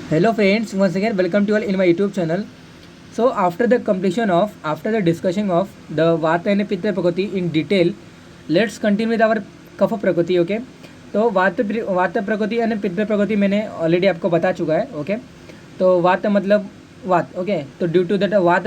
Hello friends, once again welcome to all in my YouTube channel. So after the discussion of the Vata and Pitta Prakriti in detail, let's continue with our Kapha Prakriti. Okay, तो वात प्रकृति यानी पित्त प्रकृति मैंने already आपको बता चुका है. ओके, तो वात मतलब वात. ओके, तो ड्यू टू दैट वात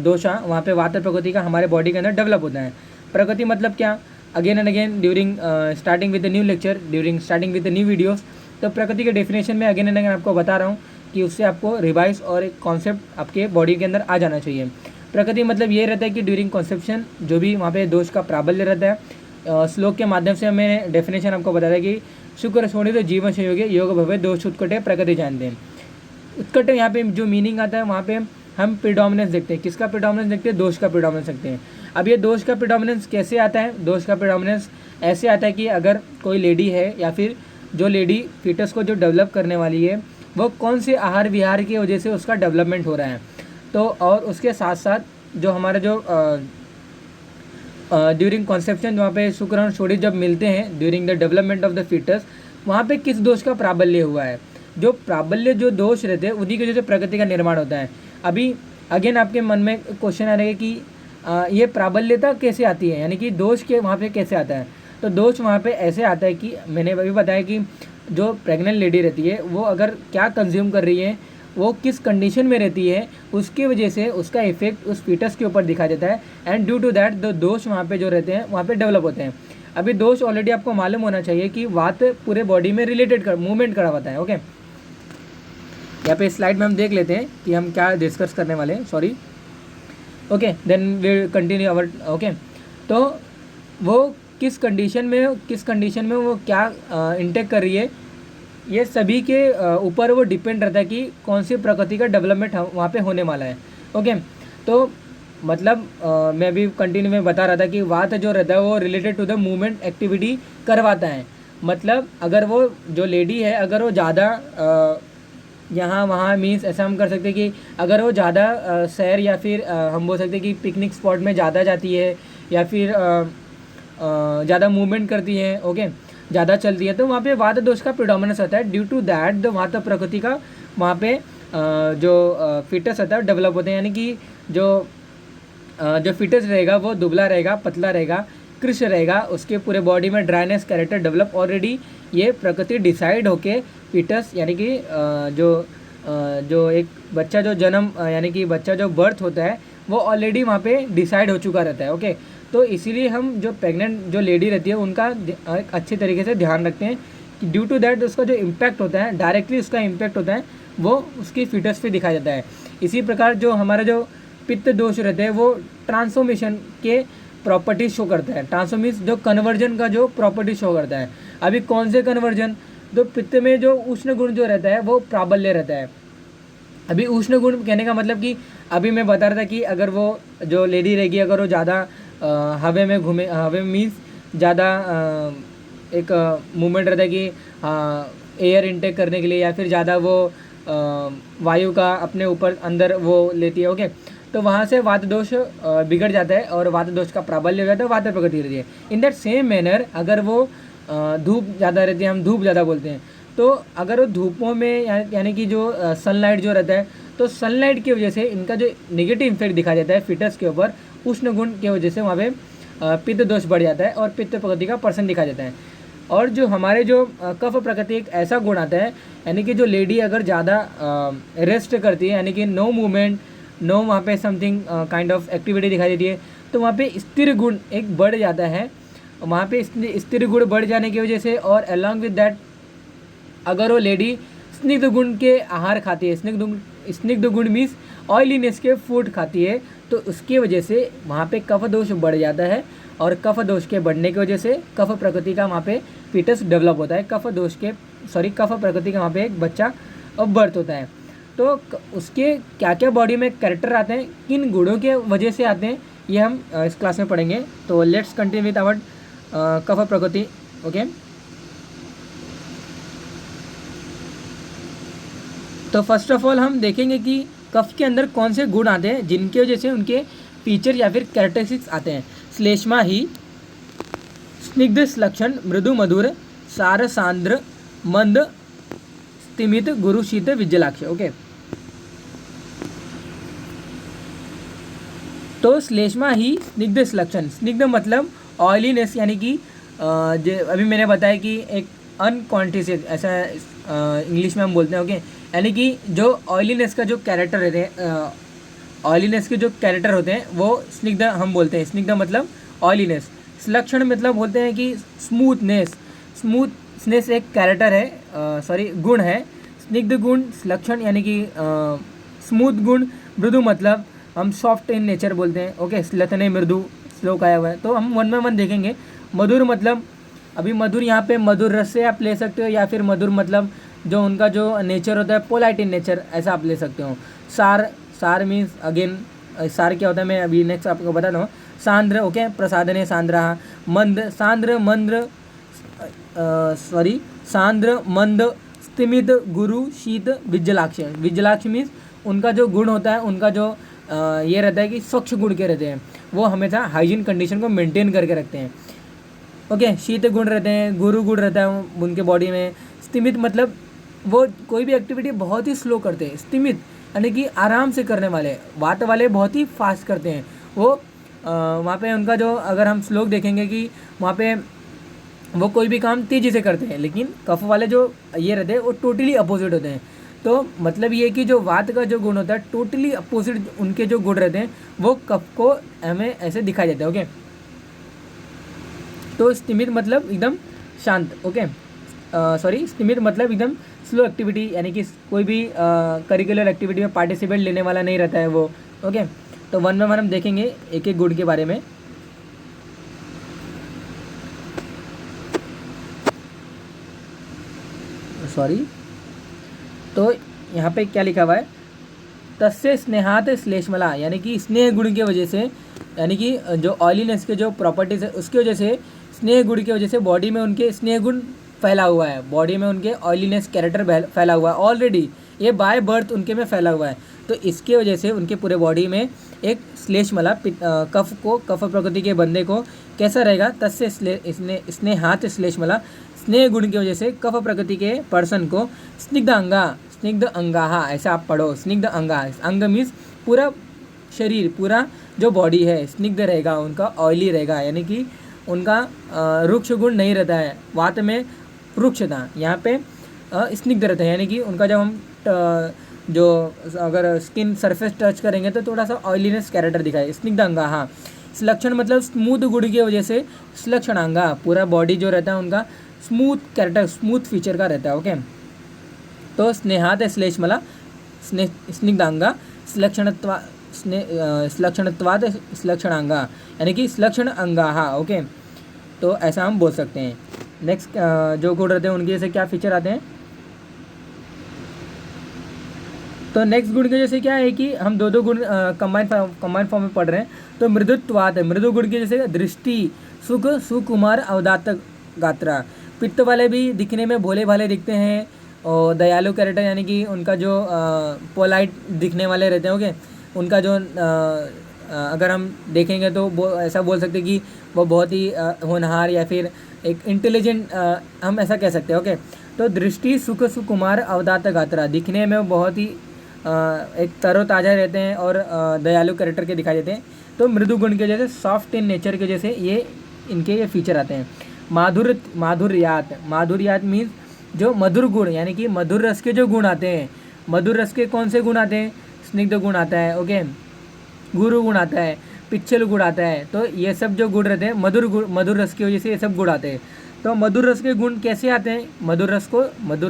दोषा वहाँ पे वात प्रकृति का हमारे बॉडी के अंदर डेवलप होता है. प्रकृति मतलब क्या, again and again during starting with the new lecture, during starting with the new videos, तो प्रकृति के डेफिनेशन में अगेन एंड अगेन आपको बता रहा हूँ कि उससे आपको रिवाइज और एक कॉन्सेप्ट आपके बॉडी के अंदर आ जाना चाहिए. प्रकृति मतलब ये रहता है कि ड्यूरिंग कॉन्सेप्शन जो भी वहाँ पे दोष का प्राबल्य रहता है. श्लोक के माध्यम से मैंने डेफिनेशन आपको बताया था कि शुक्र सोने तो जीवन संयोगी योग भवे दोष उत्कटे प्रकृति जानते हैं. उत्कट यहाँ पे जो मीनिंग आता है वहाँ पे हम प्रिडोमिनेंस देखते हैं. किसका प्रिडोमिनेंस देखते हैं? दोष का प्रिडोमिनेंस देखते हैं. अब ये दोष का प्रिडोमिनेंस कैसे आता है? दोष का प्रिडोमिनेंस ऐसे आता है कि अगर कोई लेडी है या फिर जो लेडी फीटस को जो डेवलप करने वाली है वो कौन से आहार विहार की वजह से उसका डेवलपमेंट हो रहा है. तो और उसके साथ साथ जो हमारा जो ड्यूरिंग कॉन्सेप्शन वहाँ पे शुक्र और शोडी जब मिलते हैं during the development of the foetus, वहाँ पे किस दोष का प्राबल्य हुआ है. जो प्राबल्य जो दोष रहते हैं उन्हीं की वजह से प्रकृति का निर्माण होता है. अभी अगेन आपके मन में क्वेश्चन आ रहा है कि ये प्राबल्यता कैसे आती है, यानी कि दोष के वहाँ पे कैसे आता है. तो दोष वहाँ पे ऐसे आता है कि मैंने अभी बताया कि जो प्रेग्नेंट लेडी रहती है वो अगर क्या कंज्यूम कर रही है, वो किस कंडीशन में रहती है, उसकी वजह से उसका इफेक्ट उस फीटस के ऊपर दिखा देता है. And due to that the dosha वहाँ पे जो रहते हैं वहाँ पे डेवलप होते हैं. अभी दोष ऑलरेडी आपको मालूम होना चाहिए कि वात पूरे बॉडी में रिलेटेड कर मूवमेंट करवाता है. ओके, यहाँ पे स्लाइड में हम देख लेते हैं कि हम क्या डिस्कस करने वाले हैं. Sorry. Okay, then we continue our. Okay, तो वो किस कंडीशन में वो क्या इंटेक कर रही है, ये सभी के ऊपर वो डिपेंड रहता है कि कौन सी प्रकृति का डेवलपमेंट वहाँ पे होने वाला है. ओके, तो मतलब मैं भी कंटिन्यू में बता रहा था कि वात जो रहता है वो related to the movement activity करवाता है. मतलब अगर वो जो लेडी है अगर वो ज़्यादा यहाँ वहाँ मीन्स ऐसा हम कर सकते हैं कि अगर वो ज़्यादा सैर या फिर हम बोल सकते हैं कि पिकनिक स्पॉट में ज़्यादा जाती है या फिर ज़्यादा मूवमेंट करती है, ओके, ज़्यादा चलती है, तो वहाँ पे वात दोष का प्रिडोमिनेंस आता है. ड्यू टू दैट द वात प्रकृति का वहाँ पे जो फिटस आता है डेवलप होते हैं. यानी कि जो फिटस रहेगा वो दुबला रहेगा, पतला रहेगा, कृश रहेगा, उसके पूरे बॉडी में ड्राइनेस कैरेक्टर डेवलप ऑलरेडी ये प्रकृति डिसाइड होके फिटस यानी कि जो एक बच्चा जो जन्म यानी कि बच्चा जो बर्थ होता है वो ऑलरेडी वहाँ पे डिसाइड हो चुका रहता है. ओके, तो इसीलिए हम जो प्रेग्नेंट जो लेडी रहती है उनका एक अच्छे तरीके से ध्यान रखते हैं कि ड्यू टू दैट उसका जो इम्पैक्ट होता है डायरेक्टली उसका इम्पैक्ट होता है वो उसकी फीटस पे दिखाया जाता है. इसी प्रकार जो हमारा जो पित्त दोष रहते हैं वो ट्रांसफॉर्मेशन के प्रॉपर्टीज शो करता है. ट्रांसफॉर्मेशन जो कन्वर्जन का जो प्रॉपर्टी शो करता है. अभी कौन से कन्वर्जन, तो पित्त में जो उष्ण गुण जो रहता है वो प्राबल्य रहता है. अभी उष्ण गुण कहने का मतलब कि अभी मैं बता रहा था कि अगर वो जो लेडी रहेगी अगर वो ज़्यादा हवे में घूमे, हवे मीन्स ज़्यादा एक मूवमेंट रहता है कि एयर इनटेक करने के लिए या फिर ज़्यादा वो वायु का अपने ऊपर अंदर वो लेती है. ओके, तो वहाँ से वात दोष बिगड़ जाता है और वात दोष का प्राबल्य हो जाता है, वात प्रकृति रहती है. इन दैट सेम मैनर अगर वो धूप ज़्यादा रहती है, हम धूप ज़्यादा बोलते हैं, तो अगर वो धूपों में यानी कि जो सनलाइट जो रहता है, तो सनलाइट की वजह से इनका जो नेगेटिव इफेक्ट दिखा जाता है फिटस के ऊपर उष्ण गुण की वजह से वहाँ पे पित्त दोष बढ़ जाता है और पित्त प्रकृति का पर्सन दिखा जाता है. और जो हमारे जो कफ प्रकृति एक ऐसा गुण आता है यानी कि जो लेडी अगर ज़्यादा रेस्ट करती है यानी कि नो मूवमेंट, नो वहाँ पे समथिंग काइंड ऑफ एक्टिविटी दिखाई देती है, तो वहाँ पे स्थिर गुण एक बढ़ जाता है. वहाँ पे स्थिर गुण बढ़ जाने की वजह से और अलॉन्ग विद दैट अगर वो लेडी स्निग्ध गुण के आहार खाती है, स्निग्ध गुण मीन्स ऑयलीनेस के फूड खाती है, तो उसकी वजह से वहाँ पे कफ दोष बढ़ जाता है. और कफ दोष के बढ़ने की वजह से कफ प्रकृति का वहाँ पे फीटस डेवलप होता है. कफ प्रकृति का वहाँ पे एक बच्चा बर्थ होता है. तो उसके क्या क्या बॉडी में कैरेक्टर आते हैं, किन गुणों के वजह से आते हैं, ये हम इस क्लास में पढ़ेंगे. तो लेट्स कंटिन्यू विथ आवर कफ प्रकृति. ओके, तो फर्स्ट ऑफ ऑल हम देखेंगे कि कफ के अंदर कौन से गुण आते हैं जिनकी वजह से उनके फीचर या फिर कैरेक्टरिस्टिक्स आते हैं. श्लेष्मा ही स्निग्ध लक्षण मृदु मधुर सार सांद्र मंद स्तिमित गुरु शीत विज्जलाक्ष। ओके, तो श्लेष्मा ही स्निग्ध स्लक्षण, स्निग्ध मतलब ऑयलीनेस, यानी कि अभी मैंने बताया कि एक अनकॉन्टिसियस, ऐसा इंग्लिश में हम बोलते हैं। ओके, यानी कि जो ऑयलीनेस का जो कैरेक्टर रहते हैं, ऑयलीनेस के जो कैरेक्टर होते हैं वो स्निग्ध हम बोलते हैं। स्निग्ध मतलब ऑयलीनेस। स्लक्षण मतलब बोलते हैं कि स्मूथनेस, स्मूथनेस एक कैरेक्टर है, सॉरी गुण है। स्निग्ध गुण स्लक्षण यानी कि स्मूथ गुण। मृदु मतलब हम सॉफ्ट इन नेचर बोलते हैं। ओके, स्लथने मृदु श्लोक आया हुआ है, तो हम वन बाय वन देखेंगे। मधुर मतलब, अभी मधुर यहाँ पे मधुर रस से आप ले सकते हो, या फिर मधुर मतलब जो उनका जो नेचर होता है पोलाइट इन नेचर, ऐसा आप ले सकते हो। सार मीन्स अगेन, सार क्या होता है मैं अभी नेक्स्ट आपको बताता हूँ। सांद्र, ओके, प्रसादने सांद्रा। मंद, सांद्र मंद्र, सांद्र मंद स्तिमित गुरु शीत विज्जलाक्ष। विज्जलाक्ष मीन्स उनका जो गुण होता है, उनका जो ये रहता है कि स्वच्छ गुण के रहते हैं, वो हमेशा हाइजीन कंडीशन को मेंटेन करके रखते हैं। ओके, शीत गुण रहते हैं, गुरु गुण रहता है उनके बॉडी में। स्तिमित मतलब वो कोई भी एक्टिविटी बहुत ही स्लो करते हैं। स्तिमित यानी कि आराम से करने वाले, वात वाले बहुत ही फास्ट करते हैं वो। वहाँ पे उनका जो, अगर हम श्लोक देखेंगे कि वहाँ पे वो कोई भी काम तेज़ी से करते हैं, लेकिन कफ वाले जो ये रहते हैं वो टोटली अपोजिट होते हैं। तो मतलब ये कि जो वात का जो गुण होता है टोटली अपोजिट उनके जो गुण रहते हैं, वो कफ को हमें ऐसे दिखाई देता है। ओके, तो स्तिमित मतलब एकदम शांत। ओके, सॉरी, स्तिमित मतलब एकदम स्लो एक्टिविटी, यानी कि कोई भी करिकुलर एक्टिविटी में पार्टिसिपेट लेने वाला नहीं रहता है वो। ओके, तो वन बाय वन हम देखेंगे एक एक गुण के बारे में। सॉरी, तो यहाँ पे क्या लिखा हुआ है, तस्य स्नेहात श्लेष्मला, यानी कि स्नेह गुण की वजह से, यानी कि जो ऑयलीनेस के जो प्रॉपर्टीज है उसकी वजह से, स्नेह गुण की वजह से बॉडी में उनके स्नेह गुण फैला हुआ है, बॉडी में उनके ऑयलीनेस कैरेक्टर फैला हुआ है ऑलरेडी, ये बाय बर्थ उनके में फैला हुआ है। तो इसके वजह से उनके पूरे बॉडी में एक श्लेष्मला, कफ को, कफ प्रकृति के बंदे को कैसा रहेगा, तस्य स्नेहात श्लेष्मला, स्नेह गुण की वजह से कफ प्रकृति के पर्सन को स्निग्ध अंगा, स्निग्ध अंगाहा, ऐसा आप पढ़ो, स्निग्ध अंगा। अंग मीन्स पूरा शरीर, पूरा जो बॉडी है स्निग्ध रहेगा, उनका ऑयली रहेगा, यानी कि उनका रुक्ष गुण नहीं रहता है। वात में रुक्ष था, यहाँ पे स्निग्ध रहता है, यानी कि उनका जब हम जो अगर स्किन सरफेस टच करेंगे तो थोड़ा सा ऑयलीनेस कैरेक्टर दिखाए। स्निग्ध अंगा, हाँ। स्लक्षण मतलब स्मूथ गुण की वजह से स्लक्षणांगा, पूरा बॉडी जो रहता है उनका स्मूथ कैरेक्टर, स्मूथ फीचर का रहता है। ओके, तो स्नेहात श्लेष्मला, स्निग्धांगा, स्लक्षणत्वाद स्लक्षणांगा, यानी कि स्लक्षण अंगा। ओके, तो ऐसा हम बोल सकते हैं। नेक्स्ट जो गुण रहते हैं उनके जैसे क्या फीचर आते हैं, तो नेक्स्ट गुण के जैसे क्या है कि हम दो गुण कंबाइन फॉर्म में पढ़ रहे हैं। तो मृदुत्वाद है, मृदु गुण के जैसे दृष्टि, सुख, सुकुमार, अवदात गात्रा। पित्त वाले भी दिखने में भोले भाले दिखते हैं, और दयालु कैरेक्टर, यानी कि उनका जो पोलाइट दिखने वाले रहते हैं। ओके, उनका जो अगर हम देखेंगे तो ऐसा बोल सकते हैं कि वो बहुत ही होनहार या फिर एक इंटेलिजेंट, हम ऐसा कह सकते हैं। ओके, तो दृष्टि, सुख, सुकुमार, अवदात गात्रा, दिखने में बहुत ही एक तरोताज़ा रहते हैं और दयालु कैरेक्टर के दिखाई देते हैं। तो मृदु गुण के जैसे, सॉफ्ट इन नेचर के जैसे ये इनके ये फीचर आते हैं। माधुर्यात मीन्स जो मधुर गुण, यानी कि मधुर रस के जो गुण आते हैं। मधुर रस के कौन से गुण आते हैं, स्निग्ध गुण आता है, ओके, गुरु गुण आता है, पिच्छल गुण आता है। तो ये सब जो गुण रहते हैं मधुर रस की वजह से ये सब गुण आते हैं। तो मधुर रस के गुण कैसे आते हैं, मधुर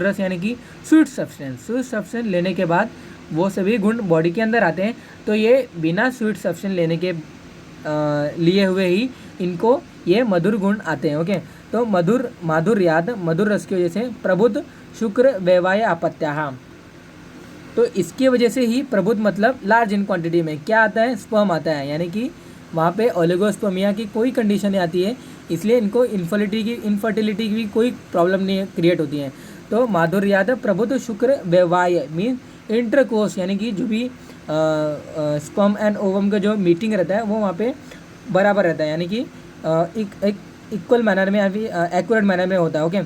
रस यानी कि स्वीट सब्सटेंस लेने के बाद वो सभी गुण बॉडी के अंदर आते हैं। तो ये बिना स्वीट सब्सटेंस लेने के लिए हुए ही इनको ये मधुर गुण आते हैं। ओके, तो माधुर्याद, मधुर रस की वजह से प्रबुद्ध, शुक्र, वैवाय, आपत्याः। तो इसकी वजह से ही प्रबुद्ध मतलब लार्ज इन क्वांटिटी में क्या आता है, स्पर्म आता है, यानी कि वहाँ पे ओलिगोस्पर्मिया की कोई कंडीशन नहीं आती है, इसलिए इनको इनफर्टिलिटी की भी कोई प्रॉब्लम नहीं क्रिएट होती है। तो माधुर्याद, प्रबुद्ध, शुक्र, वैवाय मीन इंटरकोर्स, यानी कि जो भी स्पर्म एंड ओवम का जो मीटिंग रहता है वो वहाँ पे बराबर रहता है, यानी कि एक इक्वल मैनर में या फिर एक्यूरेट मैनर में होता है। ओके,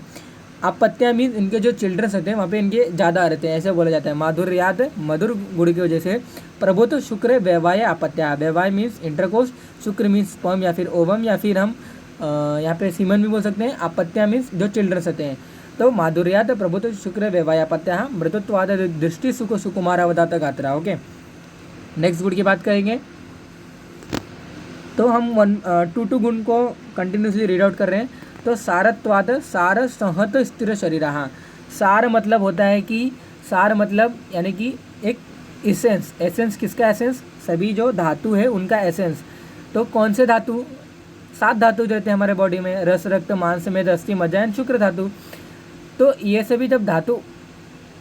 अपत्या मीन्स इनके जो चिल्ड्रंस होते हैं वहाँ पे इनके ज़्यादा रहते हैं, ऐसे बोला जाता है। माधुर्यात मधुर गुण की वजह से। प्रभुत्व शुक्र व्यवाय अपत्या, व्यवाय मीन्स इंटरकोर्स, शुक्र मीन्स स्पर्म या फिर ओवम या फिर हम यहाँ पे सीमन भी बोल सकते हैं। अपत्या मीन्स जो चिल्ड्रंस होते हैं। तो माधुर्यात प्रभुत्व शुक्र व्यवाय अपत्या मृतत्वाद दृष्टि सुख सुकुमार अवदात गात्रा। ओके, नेक्स्ट गुण की बात करेंगे। तो हम 2 गुण को कंटिन्यूसली रीड आउट कर रहे हैं। तो सारत्वाद सार संहत स्थिर शरीर। सार मतलब होता है कि सार मतलब यानी कि एक एसेंस। एसेंस किसका एसेंस? सभी जो धातु है उनका एसेंस। तो कौन से धातु? 7 धातु जो रहते हैं हमारे बॉडी में, रस रक्त मांस मेद अस्थि मज्जा एंड शुक्र धातु। तो ये सभी जब धातु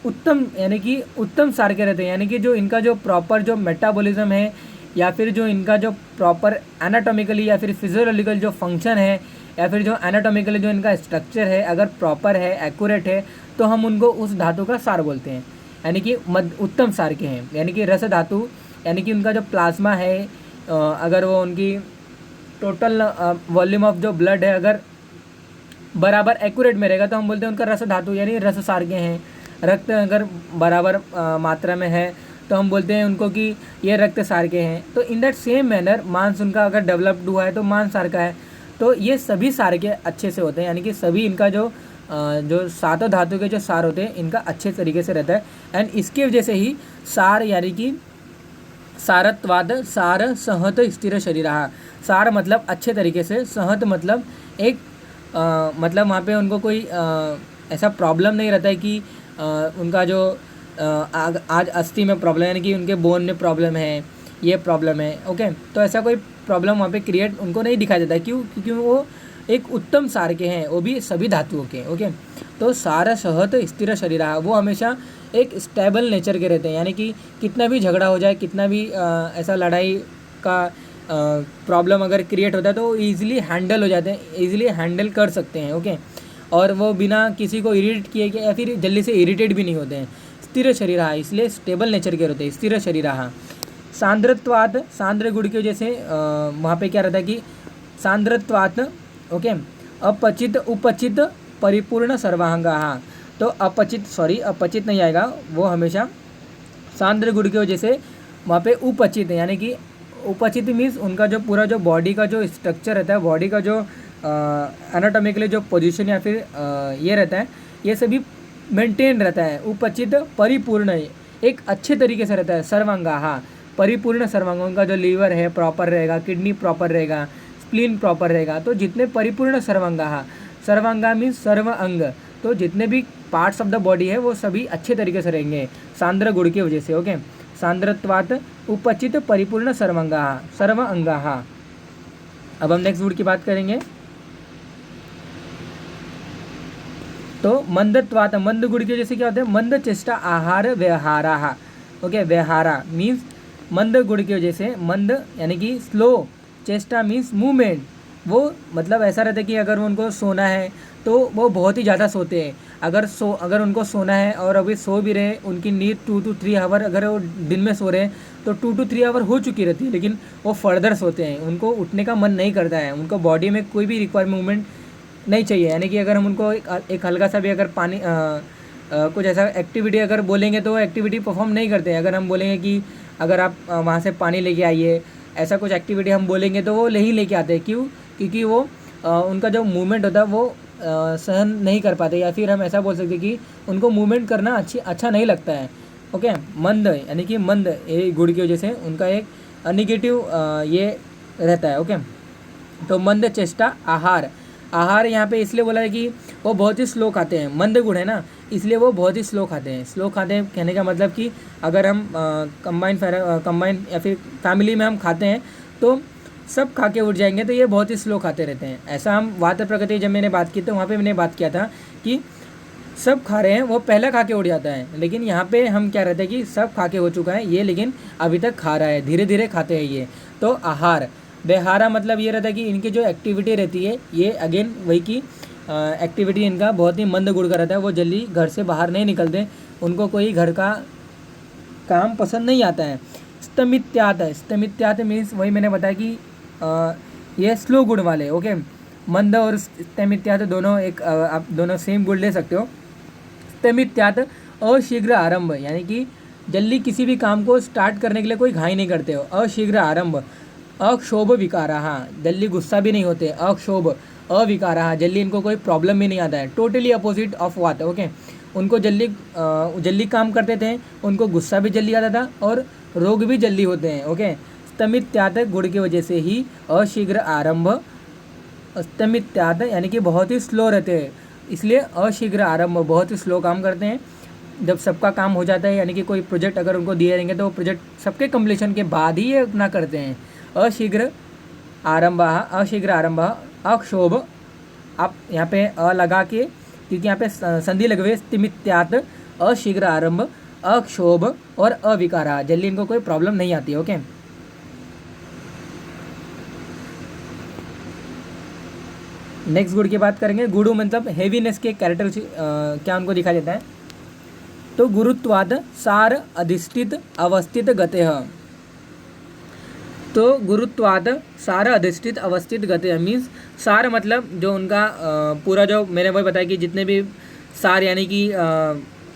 उत्तम यानी कि उत्तम सार के रहते हैं, यानी कि जो इनका जो प्रॉपर जो मेटाबॉलिज्म है या फिर जो इनका जो प्रॉपर एनाटॉमिकली या फिर फिजियोलॉजिकल जो फंक्शन है या फिर जो एनाटॉमिकली जो इनका स्ट्रक्चर है अगर प्रॉपर है, एक्यूरेट है, तो हम उनको उस धातु का सार बोलते हैं, यानी कि उत्तम सार के हैं। यानी कि रस धातु यानी कि उनका जो प्लाज्मा है अगर वो उनकी टोटल वॉल्यूम ऑफ जो ब्लड है अगर बराबर एक्यूरेट में रहेगा तो हम बोलते हैं उनका रस धातु यानी रस सार के हैं। रक्त अगर बराबर मात्रा में है तो हम बोलते हैं उनको कि ये रक्त सार के हैं। तो इन दैट सेम मैनर मांस उनका अगर डेवलप्ड हुआ है तो मांस सार का है। तो ये सभी सार के अच्छे से होते हैं, यानी कि सभी इनका जो 7 धातु के जो सार होते हैं इनका अच्छे तरीके से रहता है। एंड इसकी वजह से ही सार यानी कि सारत्वाद सार संहत स्थिर शरीर। सार मतलब अच्छे तरीके से, संहत मतलब एक मतलब वहाँ पे उनको कोई ऐसा प्रॉब्लम नहीं रहता है कि उनका जो आज अस्थि में प्रॉब्लम यानी कि उनके बोन में प्रॉब्लम है, ये प्रॉब्लम है। ओके, तो ऐसा कोई प्रॉब्लम वहाँ पे क्रिएट उनको नहीं दिखाई देता है। क्यों? क्योंकि वो एक उत्तम सार के हैं, वो भी सभी धातुओं के। ओके, तो सार सहत स्थिर शरीर, वो हमेशा एक स्टेबल नेचर के रहते हैं, यानी कि कितना भी झगड़ा हो जाए, कितना भी ऐसा लड़ाई का प्रॉब्लम अगर क्रिएट होता है तो ईजिली हैंडल हो जाते हैं, ईजिली हैंडल कर सकते हैं। ओके, और वो बिना किसी को इरिटेट किए या फिर जल्दी से इरिटेट भी नहीं होते हैं। स्थिर शरीर, इसलिए स्टेबल नेचर के होते हैं स्थिर शरीर। सांद्रत्वात्, सांद्र गुण की वजह से वहाँ पे क्या रहता है कि सांद्रत्वात् ओके अपचित उपचित परिपूर्ण सर्वांगा। तो अपचित नहीं आएगा, वो हमेशा सांद्र गुण की वजह से वहाँ पे उपचित है, यानी कि उपचित मीन्स उनका जो पूरा जो बॉडी का जो स्ट्रक्चर रहता है, बॉडी का जो एनाटॉमिकली जो पोजीशन या फिर ये रहता है, ये सभी मेंटेन रहता है। उपचित परिपूर्ण एक अच्छे तरीके से रहता है। सर्वांगा, परिपूर्ण सर्वांग, उनका जो लीवर है प्रॉपर रहेगा, किडनी प्रॉपर रहेगा, स्प्लीन प्रॉपर रहेगा। तो जितने परिपूर्ण सर्वांगा, सर्वांगा मीन्स सर्व अंग, तो जितने भी पार्ट्स ऑफ द बॉडी है वो सभी अच्छे तरीके से रहेंगे सांद्र गुण की वजह से। ओके, सांद्रत्वात् उपचित परिपूर्ण सर्वांगा सर्व अंगा। अब हम नेक्स्ट गुण की बात करेंगे। तो मंदत्वात्, मंद गुण की वजह से क्या होता है? मंद चेष्टा आहार व्यवहारा। ओके, व्यवहारा मीन्स मंद गुण की वजह से, मंद यानी कि स्लो, चेष्टा मीन्स मूवमेंट, वो मतलब ऐसा रहता है कि अगर उनको सोना है तो वो बहुत ही ज़्यादा सोते हैं। अगर उनको सोना है और अभी सो भी रहे, उनकी नींद 2 to 3 आवर, अगर वो दिन में सो रहे हैं तो 2 to 3 आवर हो चुकी रहती है, लेकिन वो फर्दर सोते हैं, उनको उठने का मन नहीं करता है, उनको बॉडी में कोई भी रिक्वायर मूवमेंट नहीं चाहिए। यानी कि अगर हम उनको एक हल्का सा भी अगर पानी कुछ ऐसा एक्टिविटी अगर बोलेंगे तो वो एक्टिविटी परफॉर्म नहीं करते हैं। अगर हम बोलेंगे कि अगर आप वहाँ से पानी लेके आइए, ऐसा कुछ एक्टिविटी हम बोलेंगे तो वो नहीं लेके आते। क्यों? क्योंकि वो उनका जो मूवमेंट होता है वो सहन नहीं कर पाते, या फिर हम ऐसा बोल सकते कि उनको मूवमेंट करना अच्छा नहीं लगता है। ओके, मंद यानी कि मंद ये गुण की वजह से उनका एक निगेटिव ये रहता है। ओके, तो मंद चेष्टा आहार, आहार यहाँ पे इसलिए बोला है कि वो बहुत ही स्लो खाते हैं, मंद गुण है ना, इसलिए वो बहुत ही स्लो खाते हैं। स्लो खाते हैं कहने का मतलब कि अगर हम कंबाइन या फिर फैमिली में हम खाते हैं तो सब खा के उठ जाएंगे, तो ये बहुत ही स्लो खाते रहते हैं। ऐसा हम वात प्रकृति जब मैंने बात की तो वहाँ पे मैंने बात किया था कि सब खा रहे हैं, वो पहले खा के उठ जाता है, लेकिन यहाँ पे हम क्या रहते हैं कि सब खा के हो चुका है ये, लेकिन अभी तक खा रहा है, धीरे धीरे खाते हैं ये। तो आहार व्यवहारा मतलब ये रहता है कि इनकी जो एक्टिविटी रहती है ये अगेन वही की एक्टिविटी इनका बहुत ही मंद गुण का रहता है। वो जल्दी घर से बाहर नहीं निकलते, उनको कोई घर का काम पसंद नहीं आता है। स्तमित्यात है, स्तमित्यात मीन्स वही मैंने बताया कि ये स्लो गुण वाले। ओके, मंद और स्तेमित्यात दोनों आप दोनों सेम गुण ले सकते हो। स्तेमित्यात अशीघ्र आरंभ, यानी कि जल्दी किसी भी काम को स्टार्ट करने के लिए कोई घाई नहीं करते हो। अशीघ्र आरंभ। अक्षोभ विकाराः, जल्दी गुस्सा भी नहीं होते। अक्षोभ अविकाराः, जल्दी इनको कोई प्रॉब्लम भी नहीं आता है। Totally opposite of what, okay. उनको जल्दी काम करते थे, उनको गुस्सा भी जल्दी आता था और रोग भी जल्दी होते हैं, ओके। स्तमित्यात गुण की वजह से ही अशीघ्र आरंभ, स्तमित्यात यानी कि बहुत ही स्लो रहते हैं, इसलिए अशीघ्र आरंभ, बहुत ही स्लो काम करते हैं। जब सबका काम हो जाता है, यानी कि कोई प्रोजेक्ट अगर उनको दिए रहेंगे तो वो प्रोजेक्ट सबके कंप्लीशन के बाद ही ये अपना करते हैं। अशीघ्र आरंभ, अशीघ्र आरंभ। अक्षोभ, आप यहाँ पे अ लगा के, क्योंकि यहाँ पे संधि लगे हुए, स्तिमित्यात अशीघ्र आरंभ, अक्षोभ और अविकारा, जल्दी इनको कोई प्रॉब्लम नहीं आती, ओके। नेक्स्ट गुण की बात करेंगे। गुरु मतलब हेवीनेस के कैरेक्टर क्या उनको दिखा देता है, तो गुरुत्वाद सार अधिष्ठित अवस्थित गतेः, तो गुरुत्वाद सार अधिष्ठित अवस्थित गतेः मीन्स सार मतलब जो उनका पूरा, जो मैंने वही बताया कि जितने भी सार यानी कि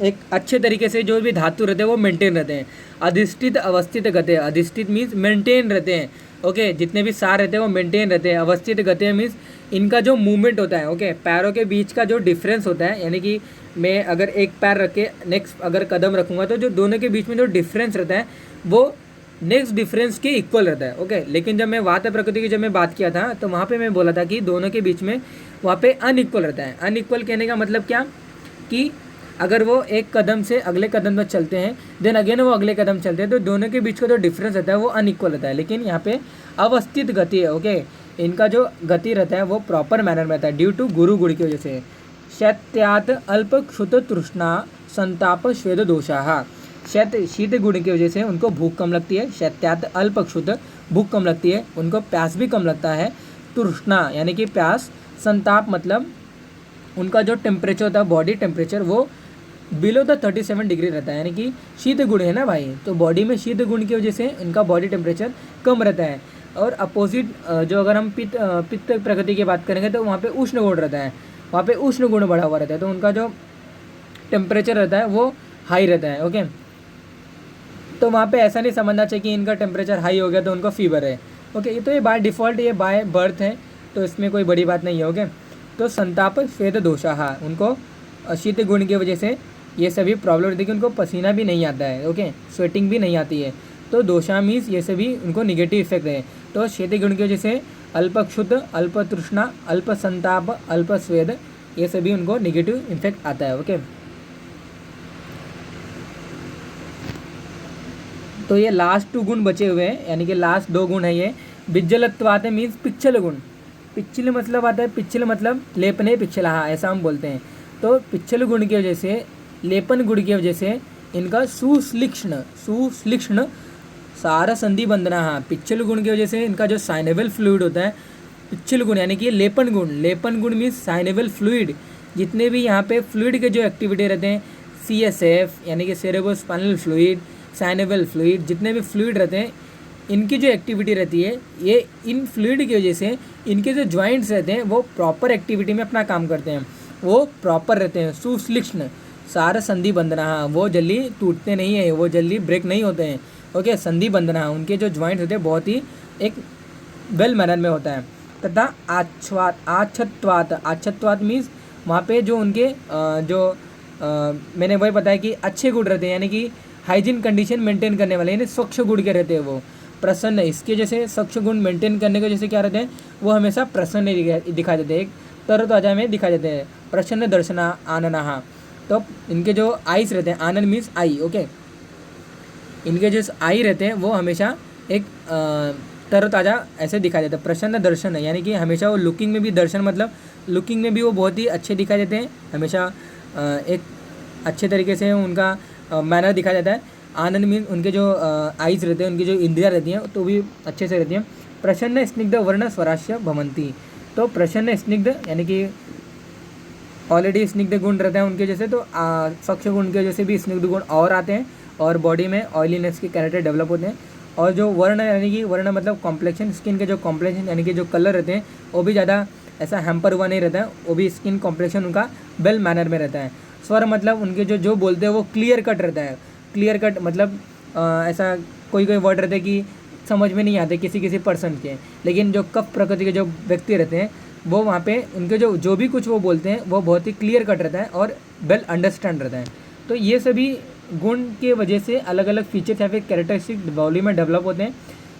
एक अच्छे तरीके से जो भी धातु रहते हैं वो मेंटेन रहते हैं। अधिष्ठित अवस्थित गतेः, अधिष्ठित मीन्स मेंटेन रहते हैं, ओके। जितने भी सार रहते हैं वो मेंटेन रहते हैं। अवस्थित गतेः मीन्स इनका जो मूवमेंट होता है, ओके, पैरों के बीच का जो डिफरेंस होता है, यानी कि मैं अगर एक पैर रख के नेक्स्ट अगर कदम रखूँगा तो जो दोनों के बीच में जो डिफरेंस रहता है वो नेक्स्ट डिफरेंस के इक्वल रहता है, ओके। लेकिन जब मैं वात प्रकृति की जब मैं बात किया था तो वहाँ पे मैं बोला था कि दोनों के बीच में वहाँ पे अनइक्वल रहता है। अनइक्वल कहने का मतलब क्या, कि अगर वो एक कदम से अगले कदम तक चलते हैं, देन अगेन वो अगले कदम चलते हैं, तो दोनों के बीच का जो डिफरेंस रहता है वो अनइक्वल रहता है। लेकिन यहाँ पे अवस्थित गति है, ओके, इनका जो गति रहता है वो प्रॉपर मैनर में रहता है ड्यू टू गुरु गुण की वजह से। शैत्यात अल्प क्षुत तृष्णा संताप श्वेद दोषाः, शीत गुण की वजह से उनको भूख कम लगती है। शैत्यात अल्प क्षुत, भूख कम लगती है, उनको प्यास भी कम लगता है। तृष्णा यानी कि प्यास, संताप मतलब उनका जो टेम्परेचर होता है, बॉडी टेम्परेचर, वो बिलो द 37 डिग्री रहता है, यानी कि शीत गुण है ना भाई, तो बॉडी में शीत गुण की वजह से इनका बॉडी टेम्परेचर कम रहता है। और अपोजिट जो अगर हम पित्त प्रकृति की बात करेंगे तो वहाँ पे उष्ण गुण रहता है, वहाँ पे उष्ण गुण बढ़ा हुआ रहता है, तो उनका जो टेम्परेचर रहता है वो हाई रहता है, ओके। तो वहाँ पे ऐसा नहीं समझना चाहिए कि इनका टेम्परेचर हाई हो गया तो उनको फीवर है, ओके। तो ये बाय डिफ़ॉल्ट, ये बाय बर्थ है, तो इसमें कोई बड़ी बात नहीं है, ओके। तो संताप श्वेत दोषाः, उनको शीत गुण की वजह से ये सभी प्रॉब्लम रहती है कि उनको पसीना भी नहीं आता है, ओके, स्वेटिंग भी नहीं आती है। तो दोषा मीन्स ये सभी उनको निगेटिव इफेक्ट है। तो शीत गुण की वजह से अल्प क्षुत, अल्प तृष्णा, अल्प संताप, अल्प स्वेद, ये सभी उनको निगेटिव इफेक्ट आता है, ओके। तो ये लास्ट 2 गुण बचे हुए हैं, यानी कि लास्ट 2 गुण है ये। बिज्जलत्वात मीन्स पिच्छल गुण। पिच्छल मतलब आता है, पिच्छल मतलब लेपने पिच्छला, ऐसा हम बोलते हैं। तो पिच्छल गुण की वजह से, लेपन गुण की वजह से इनका सुश्लिक्ष्ण सारा संधि बंधना, पिच्छल गुण की वजह से इनका जो साइनेबल फ्लूइड होता है, पिच्छल गुण यानी कि लेपन गुण, लेपन गुण मीन्स साइनेबल फ्लूइड, जितने भी यहाँ पे फ्लूइड के जो एक्टिविटी रहते हैं, CSF यानी कि सेरेब्रोस्पाइनल फ्लूइड, साइनेबल फ्लूइड, जितने भी फ्लूइड रहते हैं इनकी जो एक्टिविटी रहती है, ये इन फ्लूइड की वजह से इनके जो जॉइंट्स रहते हैं वो प्रॉपर एक्टिविटी में अपना काम करते हैं, वो प्रॉपर रहते हैं। सुश्लिक्ष्ण सारा संधि बंधना, वो जल्दी टूटते नहीं है, वो जल्दी ब्रेक नहीं होते हैं, ओके। संधि बंधना, उनके जो जॉइंट्स होते हैं बहुत ही एक वेल मैनर में होता है। तथा आच्छत्वात मीन्स वहाँ पे जो उनके मैंने वही बताया कि अच्छे गुण रहते हैं, यानी कि हाइजीन कंडीशन मेंटेन करने वाले, यानी स्वच्छ गुण के रहते हैं वो। प्रसन्न, इसके जैसे स्वच्छ गुण मेंटेन करने के जैसे क्या रहते हैं, वो हमेशा प्रसन्न दिखाई देते हैं, एक तरोताजा में दिखाई देते हैं। प्रसन्न दर्शना आनना, तो इनके जो आइस रहते हैं, आनंद मीन्स आई, ओके, इनके जो आई रहते हैं वो हमेशा एक तरोताज़ा ऐसे दिखाई देता है। प्रसन्न दर्शन यानी कि हमेशा वो लुकिंग में भी, दर्शन मतलब लुकिंग में भी वो बहुत ही अच्छे दिखाई देते हैं, हमेशा एक अच्छे तरीके से उनका मैनर दिखाया जाता है। आनंद मीन उनके जो आइज रहते हैं, उनकी जो इंद्रियाँ रहती हैं तो भी अच्छे से रहती हैं। प्रसन्न स्निग्ध वर्ण स्वराश्य भवंती, तो प्रसन्न स्निग्ध यानी कि ऑलरेडी स्निग्ध गुण रहते हैं उनके जैसे, तो स्वच्छ गुण के जैसे भी स्निग्ध गुण और आते हैं और बॉडी में ऑयलीनेस के कैरेक्टर डेवलप होते हैं। और जो वर्ण यानी कि वर्ण मतलब कॉम्प्लेक्शन, स्किन के जो कॉम्प्लेक्शन यानी कि जो कलर रहते हैं वो भी ज़्यादा ऐसा हैम्पर हुआ नहीं रहता है, वो भी स्किन कॉम्प्लेक्शन उनका वेल मैनर में रहता है। स्वर मतलब उनके जो जो बोलते हैं वो क्लियर कट रहता है। क्लियर कट मतलब ऐसा कोई कोई वर्ड रहते हैं कि समझ में नहीं आते किसी किसी पर्सन के, लेकिन जो कफ प्रकृति के जो व्यक्ति रहते हैं वो वहाँ पे उनके जो जो भी कुछ वो बोलते हैं वो बहुत ही क्लियर कट रहता है और वेल अंडरस्टैंड रहता है। तो ये सभी गुण के वजह से अलग अलग फीचर्स या फिर कैरेक्टरिस्टिक वॉल्यूम में डेवलप होते हैं।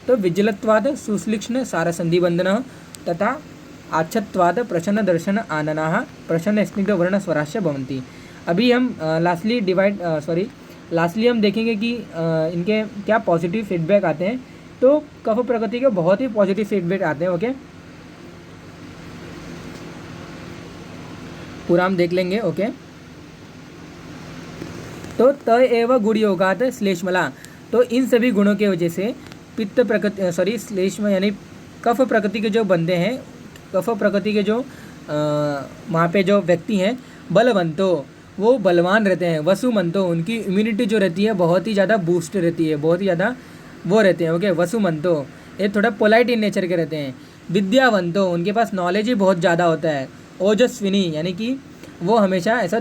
तो विजलत्वाद सुश्लिक्ष्ण सारसंधि बंधन तथा आच्छत्वाद प्रसन्न दर्शन आनना प्रसन्न स्निग्ध वर्ण स्वराश्य भवंती। अभी हम लास्टली हम देखेंगे कि इनके क्या पॉजिटिव फीडबैक आते हैं। तो कफ प्रकृति के बहुत ही पॉजिटिव फीडबैक आते हैं। ओके, पूरा हम देख लेंगे। ओके, तो त एव गुण योगात श्लेष्मला। तो इन सभी गुणों के वजह से पित्त प्रकृति श्लेष्म यानी कफ प्रकृति के जो बंदे हैं, कफ प्रकृति के जो वहाँ पे जो व्यक्ति हैं, बलवंतो वो बलवान रहते हैं, वसुमंतो उनकी इम्यूनिटी जो रहती है बहुत ही ज़्यादा बूस्ट रहती है, बहुत ही ज़्यादा वो रहते हैं। ओके, वसुमंतो ये थोड़ा पोलाइट इन नेचर के रहते हैं। विद्यावंतो उनके पास नॉलेज ही बहुत ज़्यादा होता है। ओजस्विनी यानी कि वो हमेशा ऐसा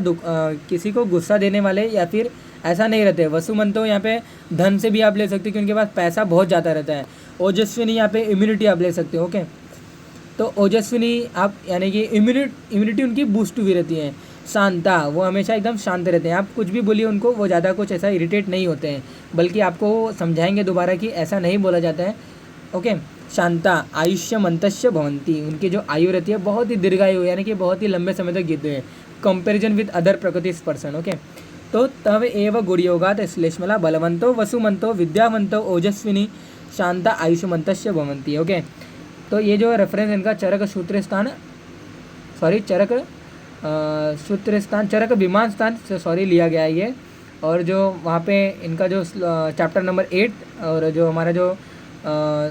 किसी को गुस्सा देने वाले या फिर ऐसा नहीं रहते। वसुमंतो यहाँ पे धन से भी आप ले सकते हो कि उनके पास पैसा बहुत ज़्यादा रहता है। ओजस्विनी यहाँ पे इम्यूनिटी आप ले सकते हो। ओके, तो ओजस्विनी आप यानी कि इम्यूनिटी उनकी बूस्ट हुई रहती है। शांता वो हमेशा एकदम शांत रहते हैं, आप कुछ भी बोलिए उनको वो ज़्यादा कुछ ऐसा इरिटेट नहीं होते हैं, बल्कि आपको समझाएंगे दोबारा कि ऐसा नहीं बोला जाता है। ओके, शांता आयुष्य मंतस्य भवंती उनकी जो आयु रहती है बहुत ही दीर्घायु यानी कि बहुत ही लंबे समय तक जीते हैं कंपेरिजन विद अदर प्रकृति पर्सन। ओके, तो तव एव गुणयोगात श्लेष्मला बलवंतो वसुमंतो विद्यावंतो ओजस्विनी शांता आयुष्यमंतस्य भवंती। ओके, तो ये जो रेफरेंस इनका चरक चरक विमान स्थान से लिया गया है ये, और जो वहाँ पे इनका जो चैप्टर नंबर 8 और जो हमारा जो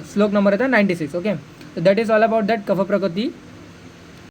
श्लोक नंबर रहता है 96। ओके, तो that is all about that कफ प्रकृति।